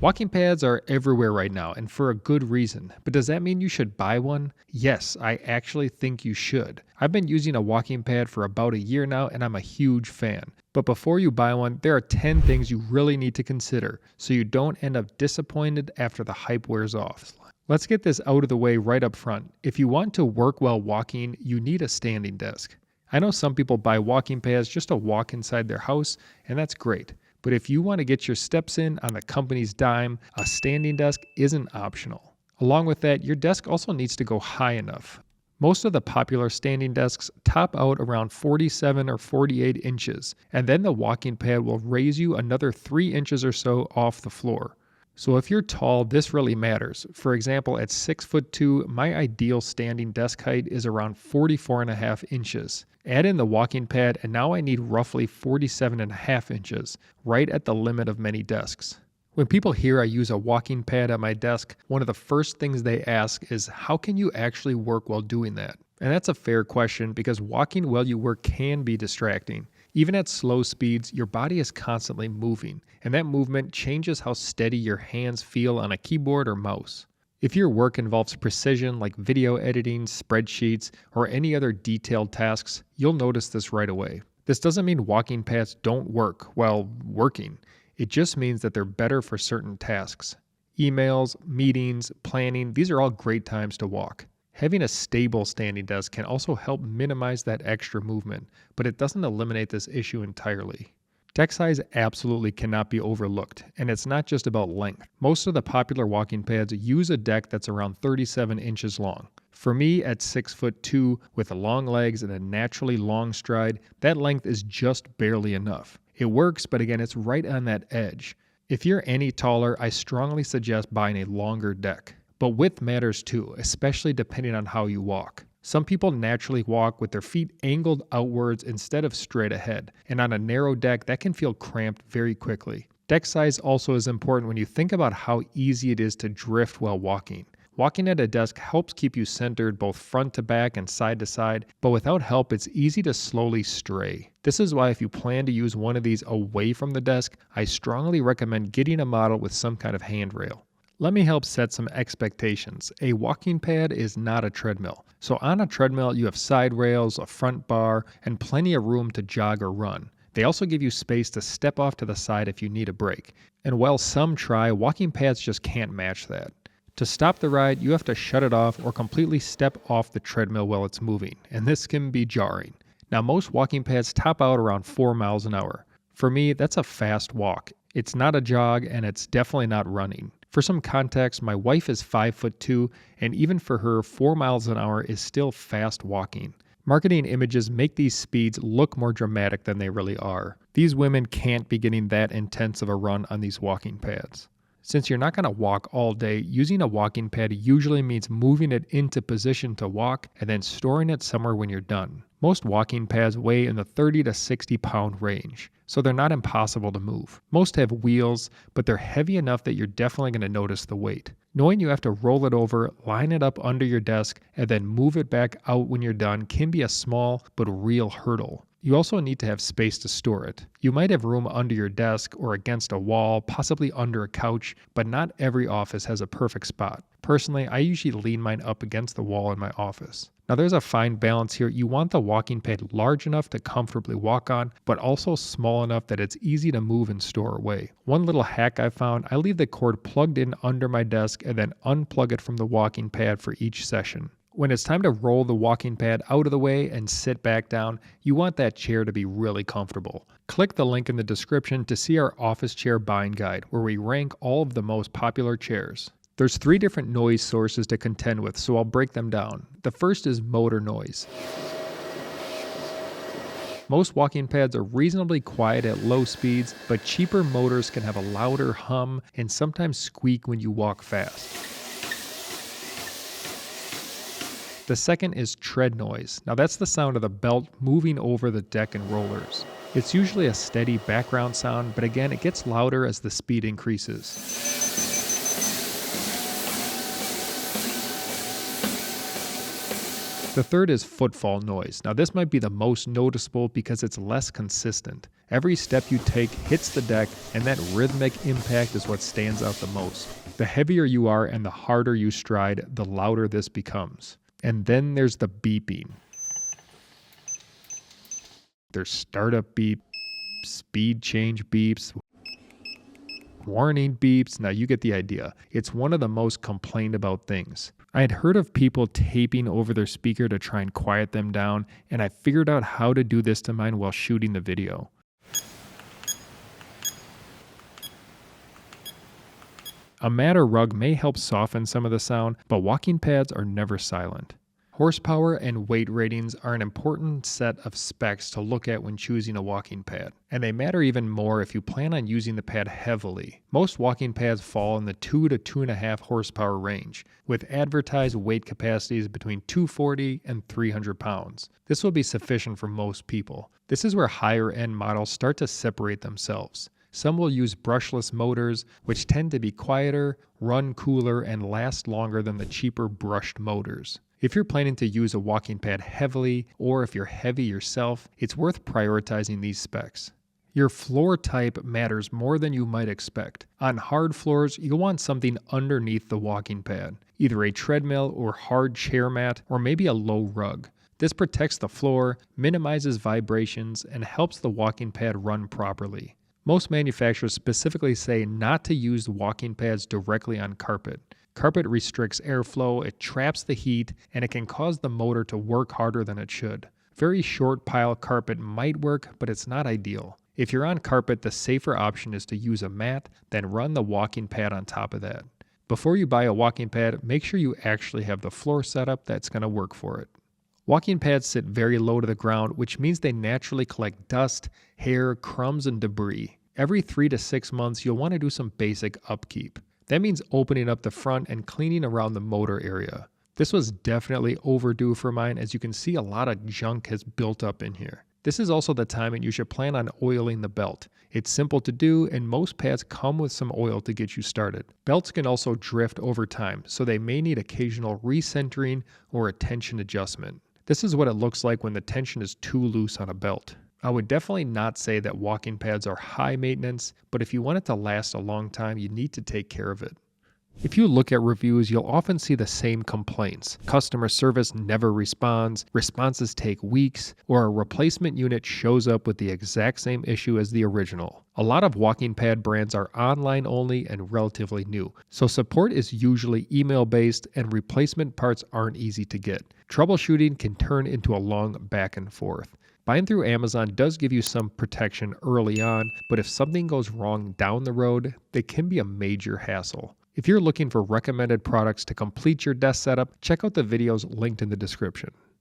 Walking pads are everywhere right now, and for a good reason. But does that mean you should buy one? Yes, I actually think you should. I've been using a walking pad for about a year now, and I'm a huge fan. But before you buy one, there are 10 things you really need to consider so you don't end up disappointed after the hype wears off. Let's get this out of the way right up front. If you want to work while walking, you need a standing desk. I know some people buy walking pads just to walk inside their house, and that's great. But if you want to get your steps in on the company's dime, a standing desk isn't optional. Along with that, your desk also needs to go high enough. Most of the popular standing desks top out around 47 or 48 inches, and then the walking pad will raise you another 3 inches or so off the floor. So if you're tall, this really matters. For example, at 6'2", my ideal standing desk height is around 44.5 inches. Add in the walking pad, and now I need roughly 47.5 inches, right at the limit of many desks. When people hear I use a walking pad at my desk, one of the first things they ask is, how can you actually work while doing that? And that's a fair question because walking while you work can be distracting. Even at slow speeds, your body is constantly moving, and that movement changes how steady your hands feel on a keyboard or mouse. If your work involves precision like video editing, spreadsheets, or any other detailed tasks, you'll notice this right away. This doesn't mean walking pads don't work while working. It just means that they're better for certain tasks. Emails, meetings, planning, these are all great times to walk. Having a stable standing desk can also help minimize that extra movement, but it doesn't eliminate this issue entirely. Deck size absolutely cannot be overlooked, and it's not just about length. Most of the popular walking pads use a deck that's around 37 inches long. For me, at 6'2", with the long legs and a naturally long stride, that length is just barely enough. It works, but again, it's right on that edge. If you're any taller, I strongly suggest buying a longer deck. But width matters too, especially depending on how you walk. Some people naturally walk with their feet angled outwards instead of straight ahead, and on a narrow deck that can feel cramped very quickly. Deck size also is important when you think about how easy it is to drift while walking. Walking at a desk helps keep you centered both front to back and side to side, but without help it's easy to slowly stray. This is why if you plan to use one of these away from the desk, I strongly recommend getting a model with some kind of handrail. Let me help set some expectations. A walking pad is not a treadmill. So on a treadmill, you have side rails, a front bar, and plenty of room to jog or run. They also give you space to step off to the side if you need a break. And while some try, walking pads just can't match that. To stop the ride, you have to shut it off or completely step off the treadmill while it's moving, and this can be jarring. Now most walking pads top out around 4 miles an hour. For me, that's a fast walk. It's not a jog, and it's definitely not running. For some context, my wife is 5'2", and even for her, 4 miles an hour is still fast walking. Marketing images make these speeds look more dramatic than they really are. These women can't be getting that intense of a run on these walking pads. Since you're not going to walk all day, using a walking pad usually means moving it into position to walk and then storing it somewhere when you're done. Most walking pads weigh in the 30 to 60 pound range, so they're not impossible to move. Most have wheels, but they're heavy enough that you're definitely going to notice the weight. Knowing you have to roll it over, line it up under your desk, and then move it back out when you're done can be a small but real hurdle. You also need to have space to store it. You might have room under your desk or against a wall, possibly under a couch, but not every office has a perfect spot. Personally, I usually lean mine up against the wall in my office. Now there's a fine balance here. You want the walking pad large enough to comfortably walk on, but also small enough that it's easy to move and store away. One little hack I found, I leave the cord plugged in under my desk and then unplug it from the walking pad for each session. When it's time to roll the walking pad out of the way and sit back down, you want that chair to be really comfortable. Click the link in the description to see our office chair buying guide, where we rank all of the most popular chairs. There's 3 different noise sources to contend with, so I'll break them down. The first is motor noise. Most walking pads are reasonably quiet at low speeds, but cheaper motors can have a louder hum and sometimes squeak when you walk fast. The second is tread noise. Now that's the sound of the belt moving over the deck and rollers. It's usually a steady background sound, but again, it gets louder as the speed increases. The third is footfall noise. Now this might be the most noticeable because it's less consistent. Every step you take hits the deck, and that rhythmic impact is what stands out the most. The heavier you are and the harder you stride, the louder this becomes. And then there's the beeping. There's startup beep, speed change beeps, warning beeps. Now you get the idea. It's one of the most complained about things. I had heard of people taping over their speaker to try and quiet them down, and I figured out how to do this to mine while shooting the video. A mat or rug may help soften some of the sound, but walking pads are never silent. Horsepower and weight ratings are an important set of specs to look at when choosing a walking pad, and they matter even more if you plan on using the pad heavily. Most walking pads fall in the 2 to 2.5 horsepower range, with advertised weight capacities between 240 and 300 pounds. This will be sufficient for most people. This is where higher end models start to separate themselves. Some will use brushless motors, which tend to be quieter, run cooler, and last longer than the cheaper brushed motors. If you're planning to use a walking pad heavily, or if you're heavy yourself, it's worth prioritizing these specs. Your floor type matters more than you might expect. On hard floors, you'll want something underneath the walking pad, either a treadmill or hard chair mat, or maybe a low rug. This protects the floor, minimizes vibrations, and helps the walking pad run properly. Most manufacturers specifically say not to use walking pads directly on carpet. Carpet restricts airflow, it traps the heat, and it can cause the motor to work harder than it should. Very short pile carpet might work, but it's not ideal. If you're on carpet, the safer option is to use a mat, then run the walking pad on top of that. Before you buy a walking pad, make sure you actually have the floor setup that's going to work for it. Walking pads sit very low to the ground, which means they naturally collect dust, hair, crumbs, and debris. Every 3 to 6 months, you'll want to do some basic upkeep. That means opening up the front and cleaning around the motor area. This was definitely overdue for mine, as you can see a lot of junk has built up in here. This is also the time and you should plan on oiling the belt. It's simple to do, and most pads come with some oil to get you started. Belts can also drift over time, so they may need occasional recentering or a tension adjustment. This is what it looks like when the tension is too loose on a belt. I would definitely not say that walking pads are high maintenance, but if you want it to last a long time, you need to take care of it. If you look at reviews, you'll often see the same complaints. Customer service never responds, responses take weeks, or a replacement unit shows up with the exact same issue as the original. A lot of walking pad brands are online only and relatively new, so support is usually email-based and replacement parts aren't easy to get. Troubleshooting can turn into a long back and forth. Buying through Amazon does give you some protection early on, but if something goes wrong down the road, it can be a major hassle. If you're looking for recommended products to complete your desk setup, check out the videos linked in the description.